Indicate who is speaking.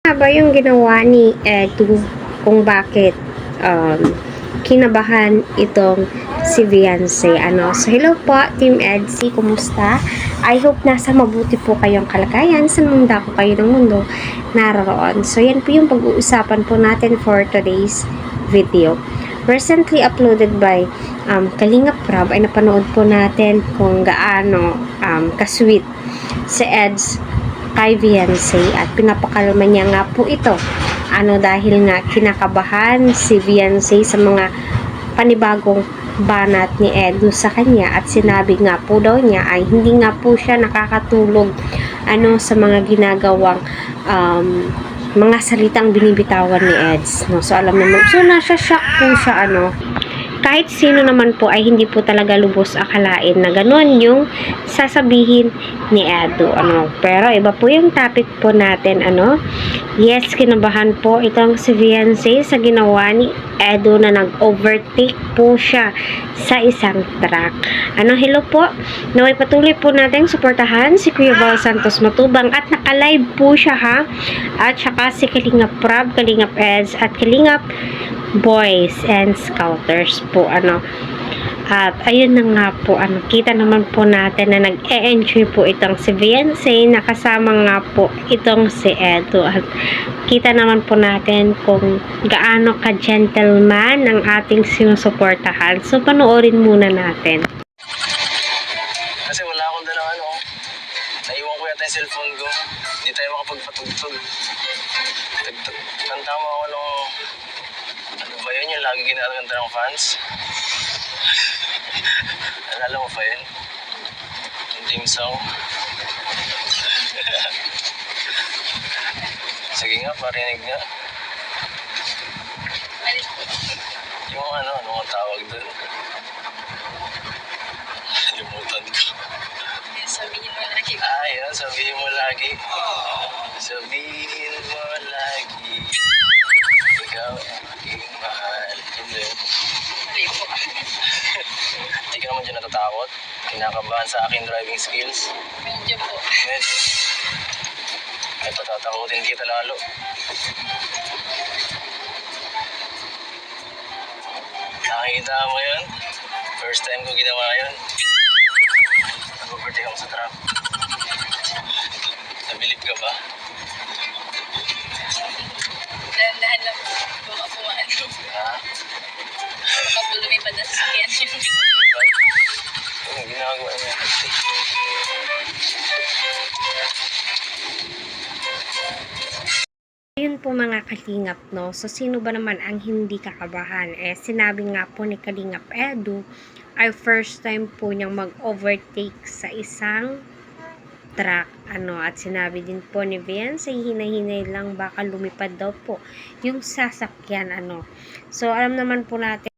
Speaker 1: Ano ba yung ginawa ni Edu kung bakit kinabahan itong si Beyonce? So hello po, Team Edsy, kumusta? I hope nasa mabuti po kayong kalagayan sa munda ko kayo ng mundo naroon. So yan po yung pag-uusapan po natin for today's video. Recently uploaded by Kalingap Prab ay napanood po natin kung gaano kasweet si Eds kay Beyonce at pinapakalma niya nga po ito. Dahil nga kinakabahan si Beyonce sa mga panibagong banat ni Edu sa kanya at sinabi nga po daw niya ay hindi nga po siya nakakatulog sa mga ginagawang mga salitang binibitawan ni Eds. So alam naman, so nasa shock po siya kahit sino naman po ay hindi po talaga lubos akalain na gano'n yung sasabihin ni Edu. Pero iba po yung topic po natin. Yes, kinabahan po itong si Beyonce sa ginawa ni Edu na nag-overtake po siya sa isang truck. Hello po. Naway patuloy po natin suportahan si Kuya Val Santos Matubang at naka-live po siya at saka si Kalingap Prab, Kalingap Eds at Kalingap Boys and Scouters po at ayun na nga po kita naman po natin na nag-e-enjoy po itong si Beyonce, nakasama nga po itong si Edu at kita naman po natin kung gaano ka-gentleman ang ating sinusuportahan. So panoorin muna natin.
Speaker 2: Kasi wala akong dalang naiwan ko yata yung cellphone ko, hindi tayo makapagpatugtog. Kanta mo ako nung ba yun yung lagi ginaganda ng fans? Alala mo pa yun? Yung team song? Sige nga, parinig nga. Yung ano ang tawag dun? Limutan ko.
Speaker 3: Sabihin mo lagi.
Speaker 2: Yun, sabihin mo lagi. Sabihin mo lagi. Ikaw aking mahal. Hindi.
Speaker 3: Mali po.
Speaker 2: Hindi ka naman dyan natatakot? Kinakabahan sa aking driving skills?
Speaker 3: Medyo po.
Speaker 2: Medyo. Ay, patatakutin kita lalo. Nakikita mo yun? First time ko ginawa yun. Nag-overtake ako sa truck. Nabilib ka ba?
Speaker 3: Dahan-dahan lang po. Baka po
Speaker 2: Ha?
Speaker 3: baka po lumipad na sa sakyan yun.
Speaker 2: Ano ginagawa niya?
Speaker 1: Ayun po mga kalingap, so sino ba naman ang hindi kakabahan? Sinabi nga po ni Kalingap Edu ay first time po niyang mag-overtake sa isang truck, at sinabi din po ni Beyonce, hinay-hinay lang baka lumipad daw po yung sasakyan, so alam naman po natin